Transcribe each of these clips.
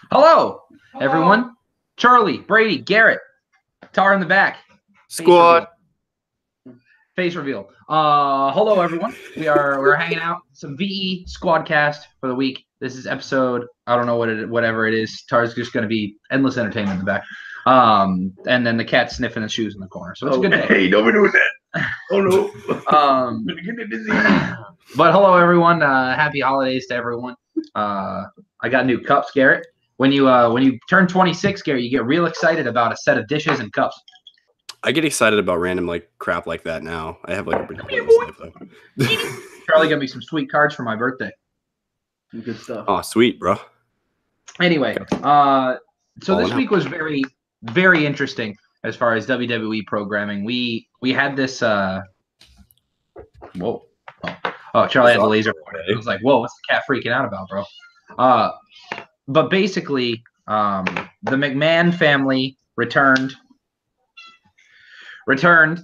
Hello, everyone. Charlie, Brady, Garrett, Tar in the back. Squad. Face reveal. Hello, everyone. We're hanging out. Some VE Squadcast for the week. This is episode. I don't know whatever it is. Tar's just going to be endless entertainment in the back. And then the cat sniffing his shoes in the corner. So it's a good day. Hey, don't be doing that. Oh no. But hello, everyone. Happy holidays to everyone. I got new cups, Garrett. When you turn 26, Garrett, you get real excited about a set of dishes and cups. I get excited about random crap like that now. I have a pretty close life though. Charlie got me some sweet cards for my birthday. Some good stuff. Oh, sweet, bro. Anyway, so this week was very, very interesting as far as WWE programming. We had this. Whoa! Oh, Charlie had the laser pointer. I was like, "Whoa, what's the cat freaking out about, bro?" But basically, the McMahon family returned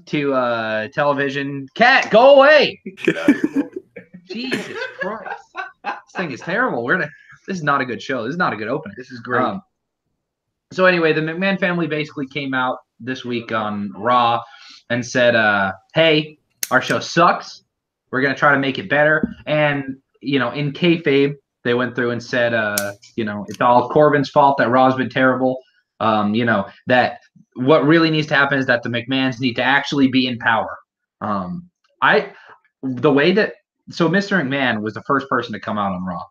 to television. Cat, go away! Jesus Christ, this thing is terrible. This is not a good show. This is not a good opening. This is great. So anyway, the McMahon family basically came out this week on Raw and said, "Hey, our show sucks. We're gonna try to make it better." And in kayfabe, they went through and said, it's all Corbin's fault that Raw's been terrible. That what really needs to happen is that the McMahons need to actually be in power. So Mr. McMahon was the first person to come out on Raw.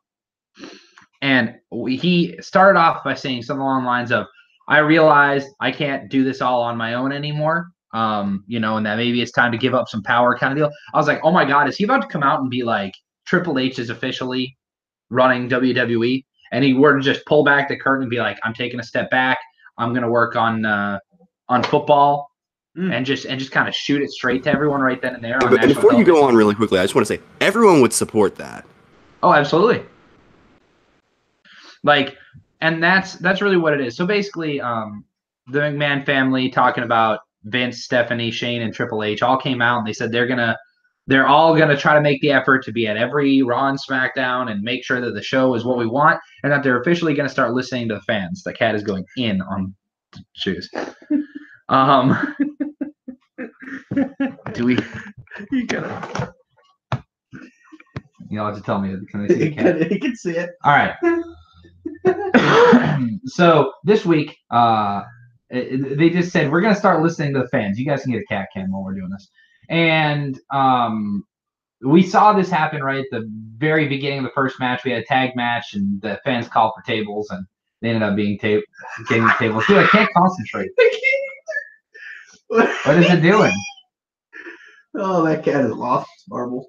And he started off by saying something along the lines of, I realized I can't do this all on my own anymore. And that maybe it's time to give up some power kind of deal. I was like, oh my God, is he about to come out and be like, Triple H is officially running WWE? And he were to just pull back the curtain and be like, I'm taking a step back. I'm going to work on football and just kind of shoot it straight to everyone right then and there. But before you go on really quickly, I just want to say everyone would support that. Oh, absolutely. And that's really what it is. So basically, the McMahon family talking about Vince, Stephanie, Shane, and Triple H all came out and they said they're all gonna try to make the effort to be at every Raw and Smackdown and make sure that the show is what we want, and that they're officially gonna start listening to the fans. The cat is going in on shoes. Do we? You gotta. You'll have to tell me. Can I see the cat? You can see it. All right. So this week, they just said we're gonna start listening to the fans. You guys can get a cat cam while we're doing this. And we saw this happen right at the very beginning of the first match. We had a tag match, and the fans called for tables, and they ended up getting the tables. Dude, I can't concentrate. What is it doing? Oh, that cat is lost its marbles.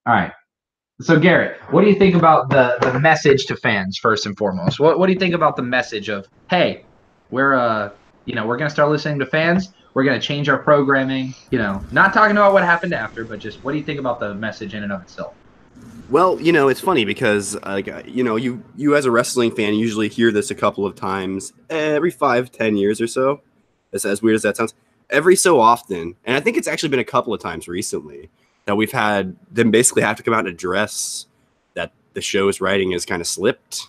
All right. So, Garrett, what do you think about the message to fans, first and foremost? What do you think about the message of, hey, we're going to start listening to fans. We're going to change our programming, not talking about what happened after, but just what do you think about the message in and of itself? Well, it's funny because, you as a wrestling fan usually hear this a couple of times every 5-10 years or so. As weird as that sounds. Every so often, and I think it's actually been a couple of times recently, that we've had them basically have to come out and address that the show's writing has kind of slipped.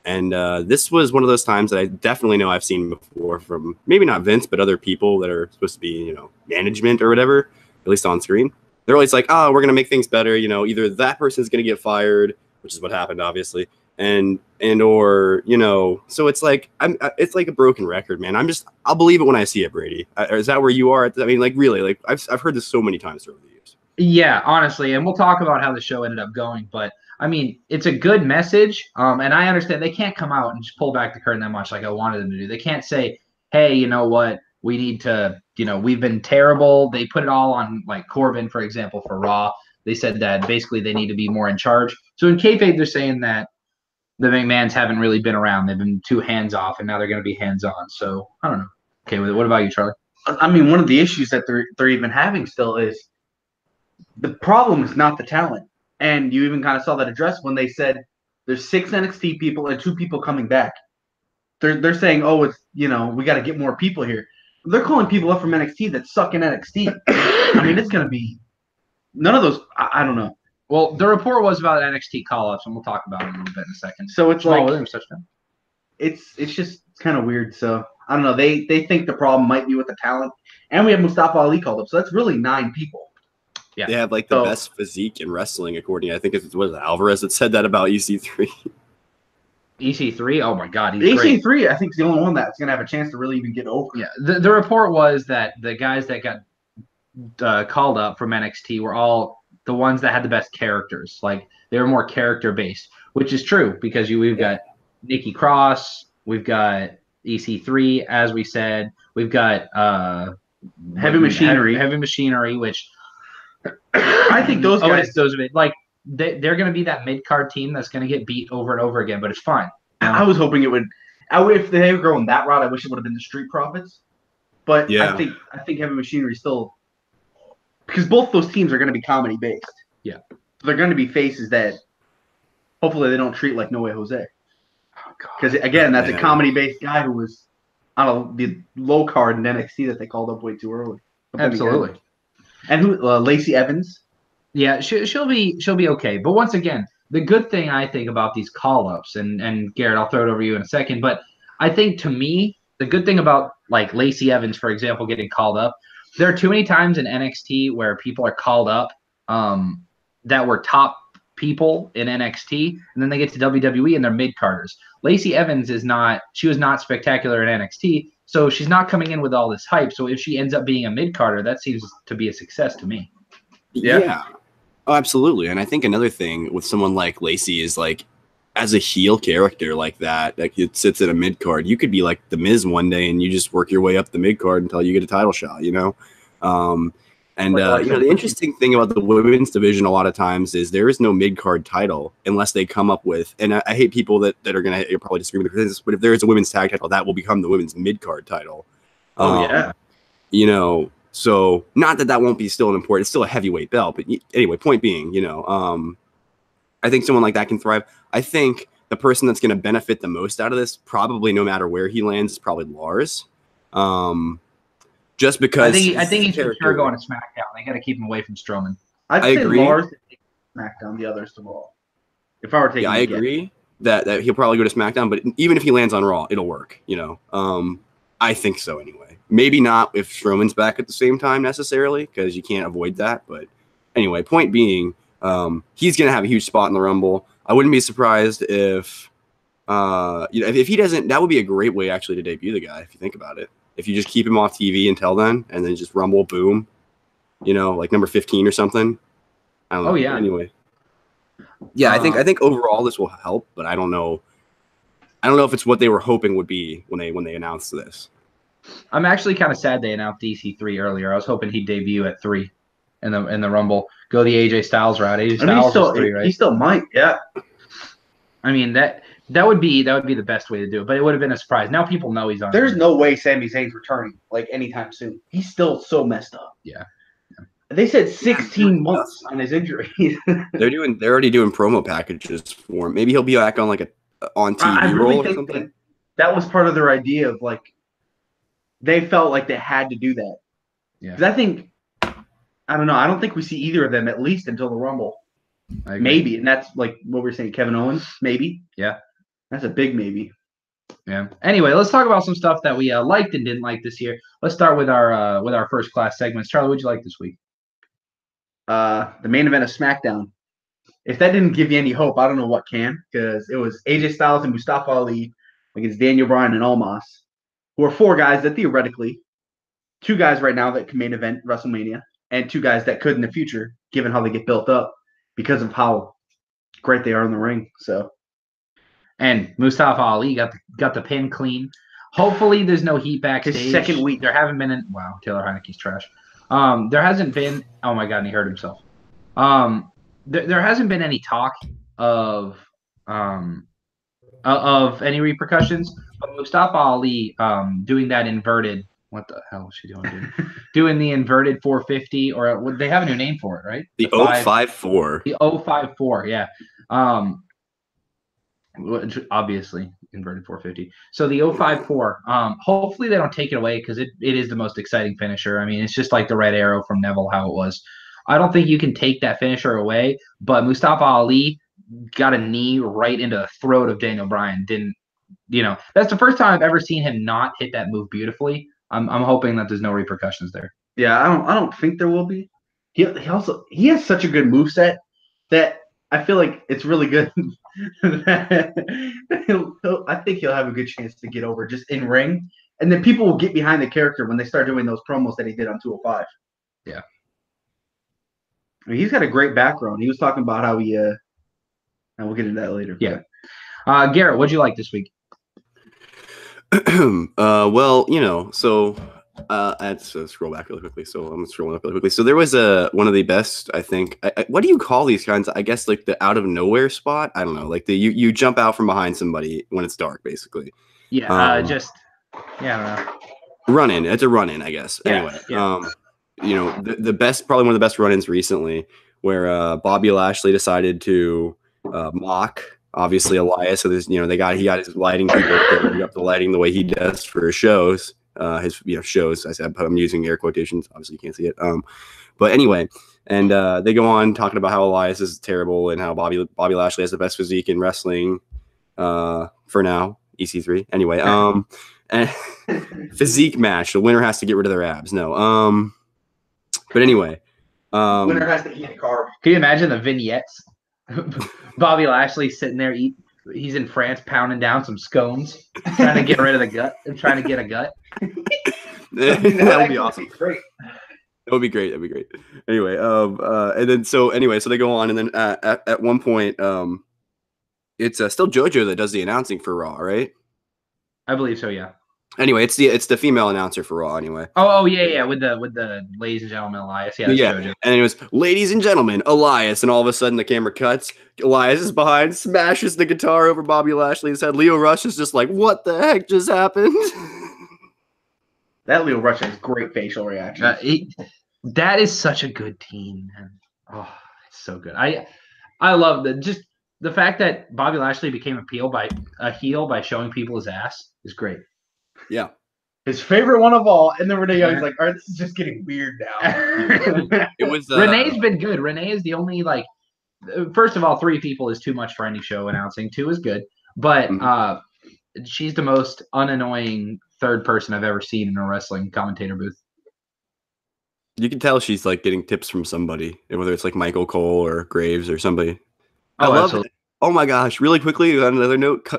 And this was one of those times that I definitely know I've seen before from maybe not Vince, but other people that are supposed to be, management or whatever, at least on screen. They're always like, oh, we're going to make things better. Either that person's going to get fired, which is what happened, obviously. Or so it's like, it's like a broken record, man. I'll believe it when I see it, Brady. Is that where you are? I mean, really, I've heard this so many times over the years. Yeah, honestly, and we'll talk about how the show ended up going, but I mean, it's a good message, and I understand they can't come out and just pull back the curtain that much like I wanted them to do. They can't say, hey, you know what, we need to, we've been terrible. They put it all on, like, Corbin, for example, for Raw. They said that basically they need to be more in charge. So in kayfabe, they're saying that the McMahons haven't really been around. They've been too hands-off, and now they're going to be hands-on. So, I don't know. Okay, what about you, Charlie? I mean, one of the issues that they're even having still is the problem is not the talent. And you even kind of saw that address when they said there's 6 NXT people and 2 people coming back. They're saying, oh, it's, we got to get more people here. They're calling people up from NXT that suck in NXT. I mean, it's going to be none of those. I don't know. Well, the report was about NXT call-ups, and we'll talk about it a little bit in a second. So it's like, Williams touchdown. it's just kind of weird. So I don't know. They think the problem might be with the talent, and we have Mustafa Ali called up, so that's really 9 people. Yeah. They have like the best physique in wrestling, according. I think it's Alvarez that said that about EC3. EC3, oh my God, he's great. EC3, I think, is the only one that's gonna have a chance to really even get over. Yeah, the report was that the guys that got called up from NXT were all the ones that had the best characters. Like they were more character based, which is true because we've got Nikki Cross, we've got EC3, as we said, we've got Heavy Machinery, which I think those guys, like they're going to be that mid card team that's going to get beat over and over again, but it's fine. I was hoping it would. If they were going that route, I wish it would have been the Street Profits. But yeah. I think Heavy Machinery still, because both those teams are going to be comedy based. Yeah, they're going to be faces that hopefully they don't treat like No Way Jose. Because again, that's a comedy based guy who was on the low card in NXT that they called up way too early. Absolutely. And who? Lacey Evans. Yeah, she'll be okay. But once again, the good thing I think about these call ups, and Garrett, I'll throw it over to you in a second. But I think to me, the good thing about like Lacey Evans, for example, getting called up, there are too many times in NXT where people are called up that were top people in NXT, and then they get to WWE and they're mid carders. Lacey Evans was not spectacular in NXT, so she's not coming in with all this hype. So if she ends up being a mid carder, that seems to be a success to me. Yeah. Oh, absolutely. And I think another thing with someone like Lacey is like, as a heel character like that it sits at a mid card, you could be like the Miz one day and you just work your way up the mid card until you get a title shot, you know? The interesting thing about the women's division a lot of times is there is no mid card title unless they come up with, and I hate people that are going to probably disagree with this, but if there is a women's tag title, that will become the women's mid card title. So not that won't be still an important, it's still a heavyweight belt, but anyway, point being, I think someone like that can thrive. I think the person that's going to benefit the most out of this, probably no matter where he lands, is probably Lars. Just because I think he's for sure going to SmackDown. They got to keep him away from Strowman. I agree. Lars SmackDown, the others to Raw. If I were taking, I agree that he'll probably go to SmackDown, but even if he lands on Raw, it'll work. I think so anyway. Maybe not if Strowman's back at the same time necessarily, because you can't avoid that. But anyway, point being, he's going to have a huge spot in the Rumble. I wouldn't be surprised if he doesn't. That would be a great way actually to debut the guy if you think about it. If you just keep him off TV until then, and then just Rumble, boom, like number 15 or something. I don't know. Oh yeah. Anyway, yeah, I think overall this will help, but I don't know. I don't know if it's what they were hoping would be when they announced this. I'm actually kind of sad they announced EC3 earlier. I was hoping he'd debut at 3 in the Rumble. Go the AJ Styles route. AJ Styles is 3, right? He still might, yeah. I mean that would be the best way to do it, but it would have been a surprise. Now people know he's on. There's no way Sami Zayn's returning like anytime soon. He's still so messed up. Yeah. They said 16 months on his injury. They're already doing promo packages for him. Maybe he'll be back on like on TV role or something. That was part of their idea of like they felt like they had to do that. Yeah. Because I don't know. I don't think we see either of them at least until the Rumble. Maybe, and that's like what we're saying. Kevin Owens, maybe. Yeah, that's a big maybe. Yeah. Anyway, let's talk about some stuff that we liked and didn't like this year. Let's start with our first class segments. Charlie, what'd you like this week? The main event of SmackDown. If that didn't give you any hope, I don't know what can, because it was AJ Styles and Mustafa Ali against Daniel Bryan and Omos, who are 4 guys that theoretically, 2 guys right now that can main event WrestleMania, and 2 guys that could in the future, given how they get built up because of how great they are in the ring. So, and Mustafa Ali got the pin clean. Hopefully, there's no heat backstage. His second week, there haven't been. Taylor Heineke's trash. There hasn't been. Oh my God, and he hurt himself. There hasn't been any talk of any repercussions. But Mustafa Ali doing that inverted. What the hell is she doing, dude? Doing the inverted 450, or they have a new name for it, right? The 054. The 054, yeah. Obviously inverted 450. So the 054. Hopefully they don't take it away because it is the most exciting finisher. I mean, it's just like the red arrow from Neville, how it was. I don't think you can take that finisher away. But Mustafa Ali got a knee right into the throat of Daniel Bryan. Didn't that's the first time I've ever seen him not hit that move beautifully. I'm hoping that there's no repercussions there. Yeah, I don't think there will be. He has such a good moveset that I feel like it's really good. I think he'll have a good chance to get over just in ring, and then people will get behind the character when they start doing those promos that he did on 205. Yeah, I mean, he's got a great background. He was talking about how he. And we'll get into that later. Yeah. Garrett, what'd you like this week? Well, so I had to scroll back really quickly, so I'm scrolling up really quickly. So there was one of the best, I think. What do you call these kinds? I guess like the out of nowhere spot. I don't know, like you jump out from behind somebody when it's dark, basically. Yeah, I don't know. Run in. It's a run in, I guess. Yeah, anyway, yeah. The best, probably one of the best run-ins recently, where Bobby Lashley decided to mock. Obviously, Elias. So there's, he got his lighting people to rig up the lighting the way he does for his shows. Shows. I said I'm using air quotations. Obviously, you can't see it. But anyway, and they go on talking about how Elias is terrible and how Bobby Lashley has the best physique in wrestling. For now, EC3. Anyway, and physique match. The winner has to get rid of their abs. No. But anyway, Winner has to eat a carb. Can you imagine the vignettes? Bobby Lashley sitting there he's in France pounding down some scones, trying to get rid of the gut. And trying to get a gut. That would be awesome. Great. That would be great. That'd be great. Anyway, and then so they go on, and then at one point, it's still JoJo that does the announcing for Raw, right? I believe so. Yeah. Anyway, it's the female announcer for Raw. Anyway. Oh yeah, with the ladies and gentlemen Elias. Yeah. JoJo. And it was ladies and gentlemen Elias, and all of a sudden the camera cuts. Elias is behind, smashes the guitar over Bobby Lashley's head. Leo Rush is just like, "What the heck just happened?" That Leo Rush has great facial reactions. That is such a good team, man. Oh, it's so good. I love the fact that Bobby Lashley became a heel by showing people his ass is great. Yeah. His favorite one of all, and then Renee Young's like, all right, this is just getting weird now. It was Renee's been good. Renee is the only, first of all, 3 people is too much for any show announcing. 2 is good, but she's the most unannoying third person I've ever seen in a wrestling commentator booth. You can tell she's getting tips from somebody, whether it's like Michael Cole or Graves or somebody. Oh, I love it. Oh my gosh! Really quickly, on another note,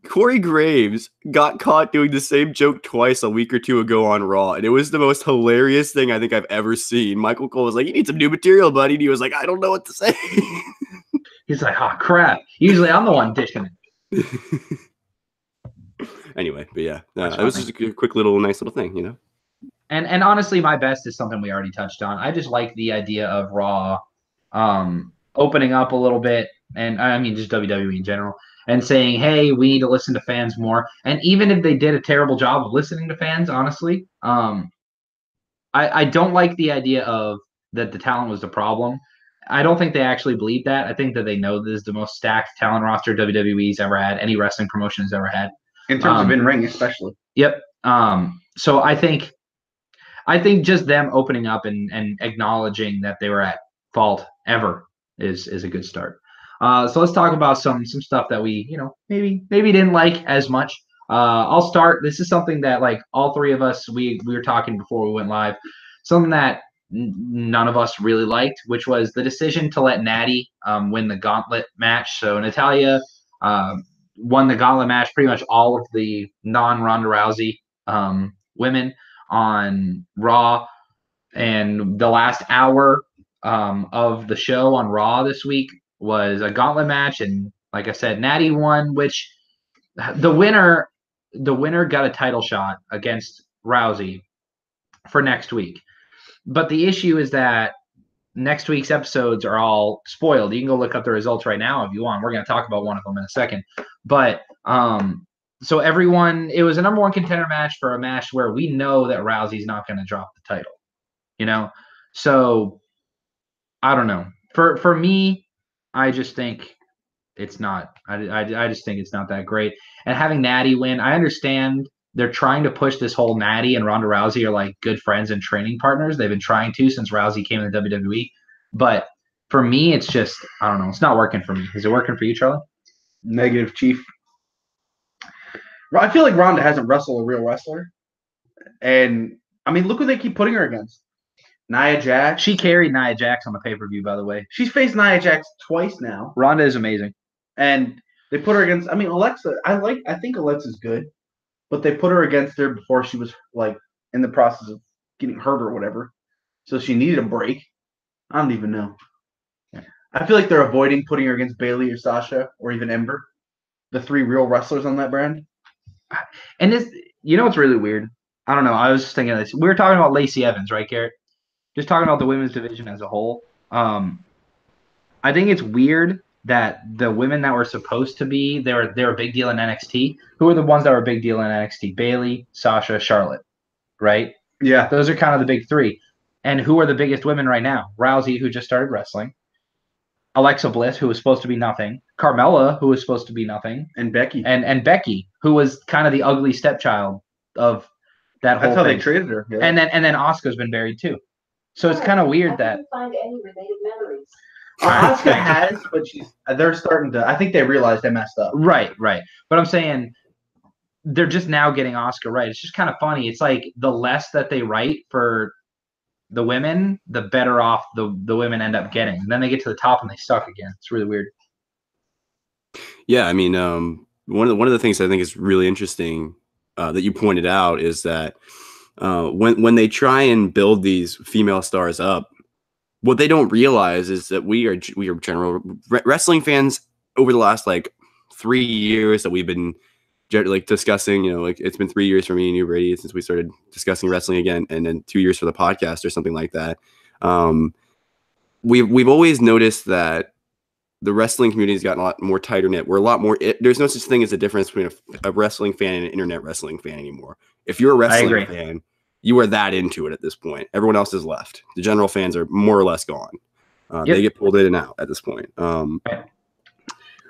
Corey Graves got caught doing the same joke twice a week or 2 ago on Raw, and it was the most hilarious thing I think I've ever seen. Michael Cole was like, "You need some new material, buddy," and he was like, "I don't know what to say." He's like, "Oh crap!" Usually, I'm the one dishing it. Anyway, but yeah, it was just a quick nice little thing, And honestly, my best is something we already touched on. I just like the idea of Raw opening up a little bit. And I mean, just WWE in general, and saying, hey, we need to listen to fans more. And even if they did a terrible job of listening to fans, honestly, I don't like the idea of that the talent was the problem. I don't think they actually believe that. I think that they know this is the most stacked talent roster WWE's ever had, any wrestling promotion has ever had. In terms of in-ring, especially. Yep. So I think just them opening up and acknowledging that they were at fault ever is a good start. So let's talk about some stuff that we, maybe didn't like as much. I'll start. This is something that all 3 of us, we were talking before we went live, something that none of us really liked, which was the decision to let Natty win the gauntlet match. So Natalya won the gauntlet match, pretty much all of the non-Ronda Rousey women on Raw, and the last hour of the show on Raw this week was a gauntlet match, and like I said, Natty won, which the winner got a title shot against Rousey for next week. But the issue is that next week's episodes are all spoiled. You can go look up the results right now if you want. We're going to talk about one of them in a second. But so it was a number 1 contender match for a match where we know that Rousey's not going to drop the title, So I don't know. For me, I just think it's not. I just think it's not that great. And having Natty win, I understand they're trying to push this whole Natty and Ronda Rousey are good friends and training partners. They've been trying to since Rousey came to WWE. But for me, it's just, I don't know. It's not working for me. Is it working for you, Charlie? Negative, Chief. I feel like Ronda hasn't wrestled a real wrestler, and I mean, look who they keep putting her against. Nia Jax. She carried Nia Jax on the pay-per-view, by the way. She's faced Nia Jax twice now. Ronda is amazing. And they put her against, I mean, Alexa, I think Alexa's good, but they put her against her before she was like in the process of getting hurt or whatever. So she needed a break. I don't even know. I feel like they're avoiding putting her against Bayley or Sasha or even Ember, the 3 real wrestlers on that brand. And this, you know what's really weird? I don't know. I was just thinking of this. We were talking about Lacey Evans, right, Garrett? Just talking about the women's division as a whole. I think it's weird that the women that were supposed to be, they were a big deal in NXT. Who are the ones that were a big deal in NXT? Bayley, Sasha, Charlotte, right? Yeah. Those are kind of the big 3. And who are the biggest women right now? Rousey, who just started wrestling. Alexa Bliss, who was supposed to be nothing. Carmella, who was supposed to be nothing. And Becky. And Becky, who was kind of the ugly stepchild of that whole That's how thing. they treated her. Yeah. And then Asuka's been buried too. So it's kind of weird that. I didn't find any related memories. Asuka has, but they're starting to. I think they realized they messed up. Right. But I'm saying they're just now getting Asuka right. It's just kind of funny. It's like the less that they write for the women, the better off the women end up getting. And then they get to the top and they suck again. It's really weird. Yeah, I mean, one of the things I think is really interesting that you pointed out is that when they try and build these female stars up, what they don't realize is that we are general wrestling fans over the last like 3 years that we've been like discussing, you know, like it's been 3 years for me and you, Brady, since we started discussing wrestling again, and then 2 years for the podcast or something like that. We've always noticed that the wrestling community has gotten a lot more tighter knit. We're a lot more. There's no such thing as a difference between a wrestling fan and an internet wrestling fan anymore. If you're a wrestling fan, you are that into it at this point. Everyone else is left. The general fans are more or less gone. They get pulled in and out at this point.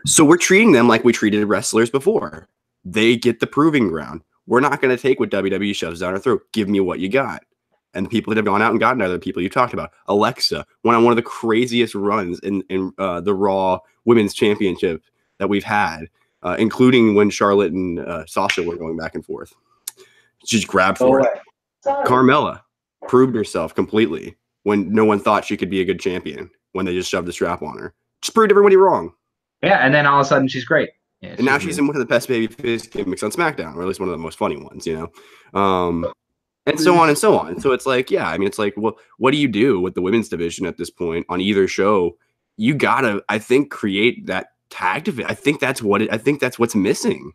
So we're treating them like we treated wrestlers before. They get the proving ground. We're not going to take what WWE shoves down our throat. Give me what you got. And the people that have gone out and gotten other people you talked about. Alexa went on one of the craziest runs in the Raw Women's Championship that we've had, including when Charlotte and Sasha were going back and forth. She just grabbed for it. Carmella proved herself completely when no one thought she could be a good champion when they just shoved the strap on her. Just proved everybody wrong. Yeah, and then all of a sudden she's great. Yeah, and now she's in one of the best babyface gimmicks on SmackDown, or at least one of the most funny ones, you know? And so on and so on. So it's like, yeah, I mean, it's like, well, what do you do with the women's division at this point on either show? You gotta, I think, create that tag division. I think that's what's missing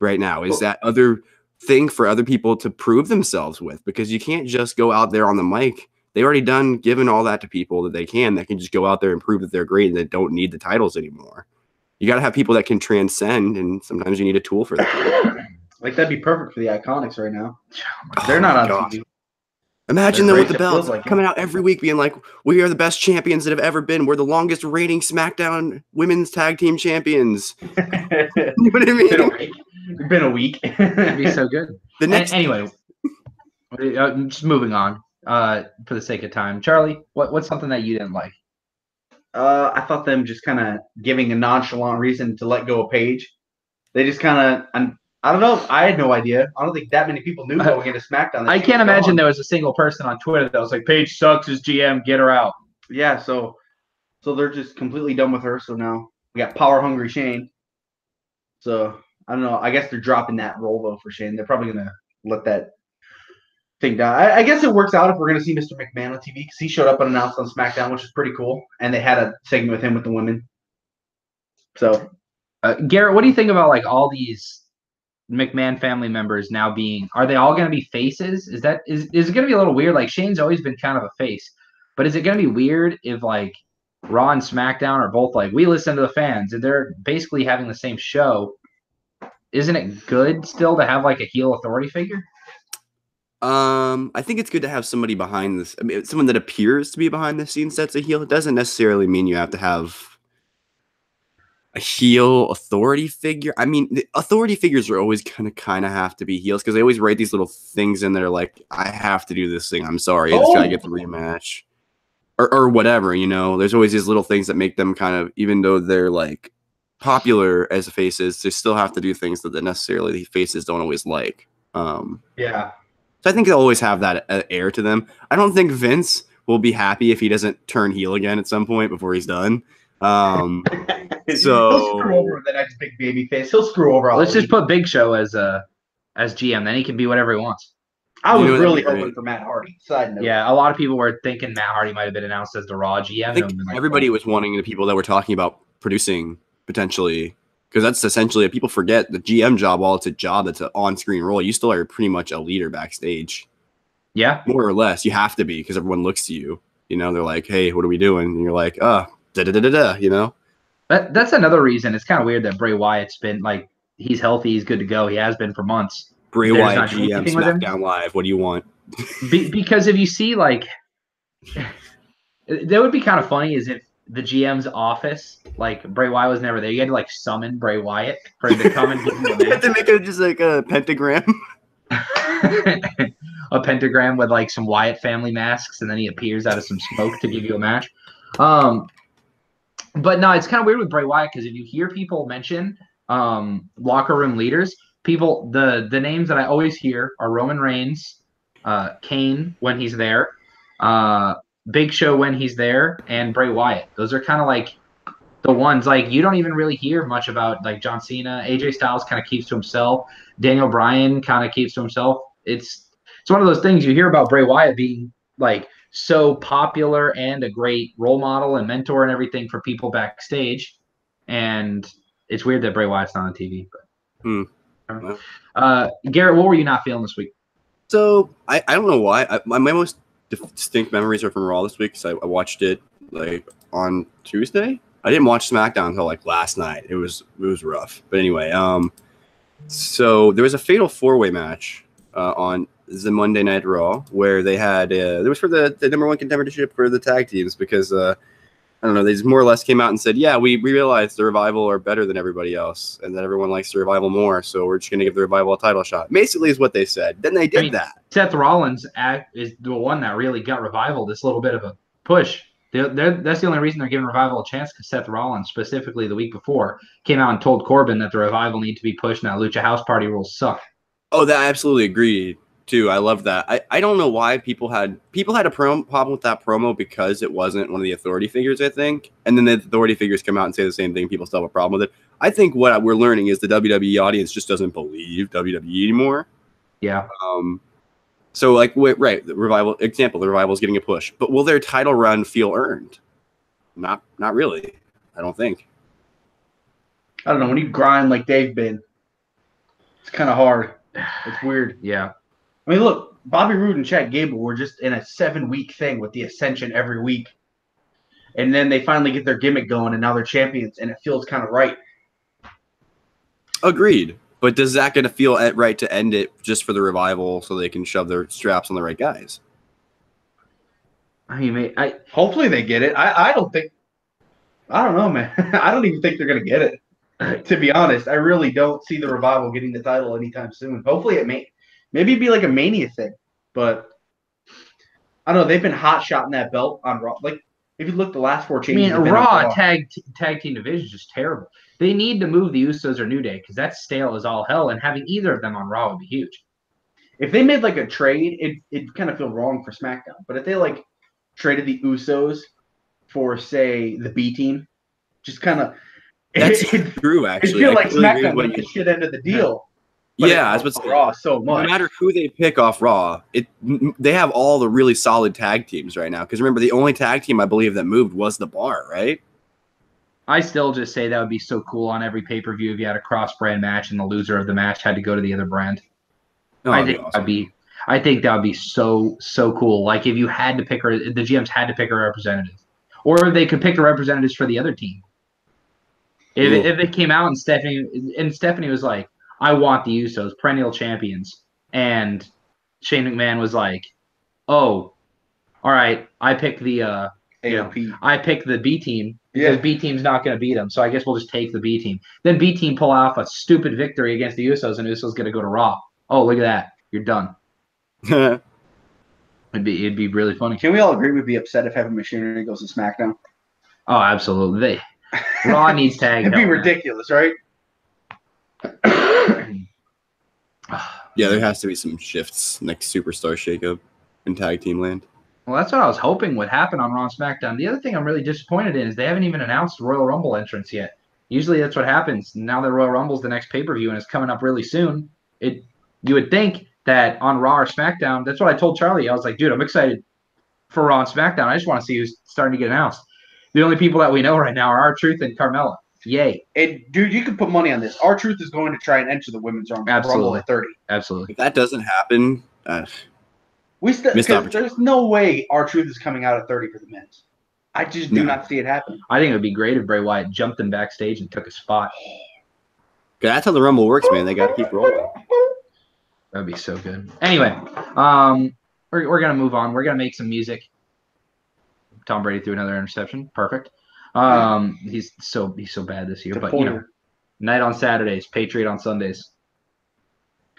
right now is that other thing for other people to prove themselves with, because you can't just go out there on the mic. They already given all that to people that can just go out there and prove that they're great and that don't need the titles anymore. You got to have people that can transcend, and sometimes you need a tool for that. Like, that'd be perfect for the Iconics right now. They're not on TV. Imagine them with the belts coming out every week being like, we are the best champions that have ever been. We're the longest reigning SmackDown women's tag team champions. You know what I mean? It's been a week. It'd be so good. Anyway, just moving on for the sake of time. Charlie, what's something that you didn't like? I thought them just kind of giving a nonchalant reason to let go of Paige. They just kind of, I don't know. I had no idea. I don't think that many people knew going into SmackDown. I can't imagine there was a single person on Twitter that was like, Paige sucks as GM, get her out. Yeah, so they're just completely done with her. So now we got power hungry Shane. So I don't know. I guess they're dropping that role though for Shane. They're probably gonna let that thing die. I guess it works out if we're gonna see Mr. McMahon on TV because he showed up unannounced on SmackDown, which is pretty cool. And they had a segment with him with the women. So, Garrett, what do you think about like all these McMahon family members now are they all going to be faces? Is it going to be a little weird? Like Shane's always been kind of a face, but is it going to be weird if like Raw and SmackDown are both like, we listen to the fans and they're basically having the same show? Isn't it good still to have like a heel authority figure? I think it's good to have somebody behind this. I mean, someone that appears to be behind the scenes that's a heel. It doesn't necessarily mean you have to have a heel authority figure. I mean, the authority figures are always gonna kind of have to be heels because they always write these little things in there like, I have to do this thing. I'm sorry. I just gotta get the rematch or whatever, you know. There's always these little things that make them kind of, even though they're like popular as the faces, they still have to do things that necessarily the faces don't always like. Yeah. So I think they'll always have that air to them. I don't think Vince will be happy if he doesn't turn heel again at some point before he's done. He'll screw over the next big baby face. He'll screw over all. Let's just put Big Show as GM. Then he can be whatever he wants. I was really hoping for Matt Hardy. Side note. Yeah, a lot of people were thinking Matt Hardy might have been announced as the Raw GM. I think everybody was wanting the people that were talking about producing potentially, because that's essentially, people forget the GM job. While it's a job that's an on-screen role, you still are pretty much a leader backstage. Yeah, more or less, you have to be, because everyone looks to you. You know, they're like, "Hey, what are we doing?" And you're like, "Da da da da da." You know, that's another reason. It's kind of weird that Bray Wyatt's been like, he's healthy, he's good to go. He has been for months. Bray Wyatt GM SmackDown Live. What do you want? Because if you see, like, that would be kind of funny is if the GM's office, like, Bray Wyatt was never there. You had to, like, summon Bray Wyatt for him to come and give you a match. You have to make it just like a pentagram. A pentagram with, like, some Wyatt family masks, and then he appears out of some smoke to give you a match. But no, it's kind of weird with Bray Wyatt, because if you hear people mention locker room leaders, people, the names that I always hear are Roman Reigns, Kane when he's there, Big Show when he's there, and Bray Wyatt. Those are kind of like the ones, like, you don't even really hear much about, like, John Cena. AJ Styles kind of keeps to himself. Daniel Bryan kind of keeps to himself. It's one of those things you hear about Bray Wyatt being, like, so popular and a great role model and mentor and everything for people backstage. And it's weird that Bray Wyatt's not on TV. But Garrett, what were you not feeling this week? So I don't know why. My most distinct memories are from Raw this week, because I watched it like on Tuesday. I didn't watch SmackDown until like last night. It was rough. But anyway, so there was a fatal 4-way match on the Monday Night Raw where they had it was for the number one contendership for the tag teams, because I don't know, they just more or less came out and said, yeah, we realized the Revival are better than everybody else, and that everyone likes the Revival more, so we're just going to give the Revival a title shot. Basically is what they said. Then they did that. Seth Rollins is the one that really got Revival this little bit of a push. That's the only reason they're giving Revival a chance, because Seth Rollins, specifically the week before, came out and told Corbin that the Revival need to be pushed now. Lucha House Party rules suck. Oh, that I absolutely agree, too. I love that. I don't know why people had a problem with that promo, because it wasn't one of the authority figures, I think. And then the authority figures come out and say the same thing. People still have a problem with it. I think what we're learning is the WWE audience just doesn't believe WWE anymore. Yeah. So, like, right, the Revival example, the Revival is getting a push, but will their title run feel earned? Not really. I don't think. I don't know. When you grind like they've been, it's kind of hard. It's weird. Yeah. I mean, look, Bobby Roode and Chad Gable were just in a 7-week thing with the Ascension every week, and then they finally get their gimmick going, and now they're champions, and it feels kind of right. Agreed. But does that going to feel right to end it just for the Revival so they can shove their straps on the right guys? I mean, hopefully they get it. I don't know, man. I don't even think they're going to get it. To be honest, I really don't see the Revival getting the title anytime soon. Hopefully maybe it'd be like a Mania thing. But I don't know. They've been hot-shotting that belt on Raw. Like, if you look the last 4 changes. I mean, Raw tag team division is just terrible. They need to move the Usos or New Day, because that's stale as all hell, and having either of them on Raw would be huge. If they made like a trade, it'd kind of feel wrong for SmackDown. But if they like traded the Usos for, say, the B team, just kind of that's true. Actually, I feel like SmackDown got the shit end of the deal. Yeah, I was about to say, Raw so much. No matter who they pick off Raw, they have all the really solid tag teams right now. Because remember, the only tag team I believe that moved was the Bar, right? I still just say that would be so cool on every pay-per-view if you had a cross-brand match and the loser of the match had to go to the other brand. Oh, I think that would be so cool. Like, if you had to pick the GMs had to pick a representative, or they could pick the representatives for the other team. If they came out and Stephanie was like, I want the Usos, perennial champions, and Shane McMahon was like, oh, all right, I pick the I pick the B team. Because B team's not going to beat them, so I guess we'll just take the B team. Then B team pull off a stupid victory against the Usos, and Usos going to go to Raw. Oh, look at that! You're done. It'd be really funny. Can we all agree we'd be upset if Heavy Machinery goes to SmackDown? Oh, absolutely. Raw needs tag. It'd be help, man. ridiculous, right? Yeah, there has to be some shifts next superstar shakeup in tag team land. Well, that's what I was hoping would happen on Raw and SmackDown. The other thing I'm really disappointed in is they haven't even announced Royal Rumble entrance yet. Usually that's what happens. Now that Royal Rumble's the next pay-per-view and it's coming up really soon, you would think that on Raw or SmackDown, that's what I told Charlie. I was like, dude, I'm excited for Raw and SmackDown. I just want to see who's starting to get announced. The only people that we know right now are R-Truth and Carmella. Yay. Dude, you can put money on this. R-Truth is going to try and enter the women's Rumble at 30. Absolutely. If that doesn't happen, Missed there's no way R-Truth is coming out at 30 for the men's. I just do not see it happening. I think it would be great if Bray Wyatt jumped him backstage and took a spot. That's how the Rumble works, man. They got to keep rolling. That'd be so good. Anyway, we're gonna move on. We're gonna make some music. Tom Brady threw another interception. Perfect. He's so bad this year, but you know, night on Saturdays, Patriot on Sundays.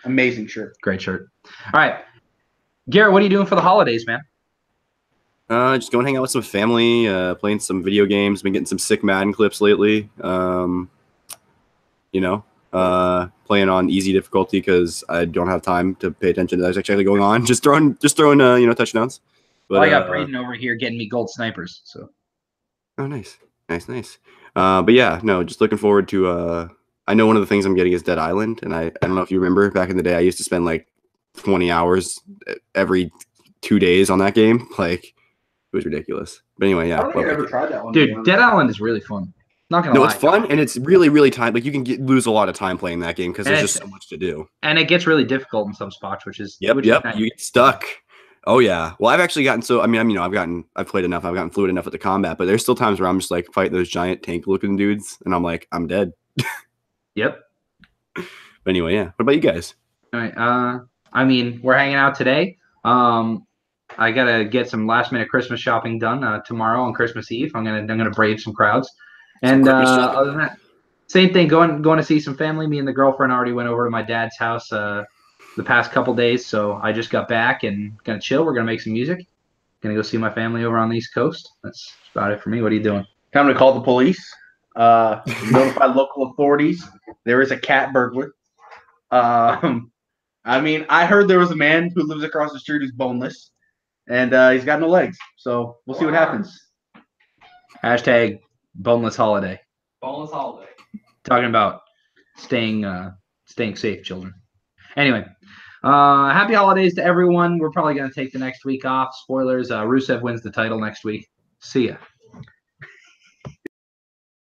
Amazing shirt. Great shirt. All right, Garrett, what are you doing for the holidays, man? Just going hang out with some family, playing some video games. Been getting some sick Madden clips lately. Playing on easy difficulty because I don't have time to pay attention to what's actually going on. Just throwing touchdowns. But I got Braden over here getting me gold snipers. So. Oh, nice. But yeah, no, just looking forward to. I know one of the things I'm getting is Dead Island, and I don't know if you remember back in the day, I used to spend like 20 hours every 2 days on that game. Like, it was ridiculous. But anyway, yeah. I don't think I ever tried that one. Dude, Dead Island is really fun. Not gonna lie. No, it's fun, and it's really, really time. Like, you can lose a lot of time playing that game because there's just so much to do. And it gets really difficult in some spots, which is Yep. Nice. You get stuck. Oh yeah. Well, I've actually gotten I've played enough. I've gotten fluid enough with the combat, but there's still times where I'm just like fighting those giant tank-looking dudes, and I'm like, I'm dead. Yep. But anyway, yeah. What about you guys? All right. We're hanging out today. I gotta get some last-minute Christmas shopping done tomorrow on Christmas Eve. I'm gonna brave some crowds. And other than that, same thing. Going to see some family. Me and the girlfriend already went over to my dad's house the past couple days, so I just got back and gonna chill. We're gonna make some music. Gonna go see my family over on the East Coast. That's about it for me. What are you doing? Time to call the police. Notify local authorities. There is a cat burglar. I heard there was a man who lives across the street who's boneless, and he's got no legs. So we'll see what happens. Hashtag boneless holiday. Boneless holiday. Talking about staying safe, children. Anyway, happy holidays to everyone. We're probably going to take the next week off. Spoilers, Rusev wins the title next week. See ya.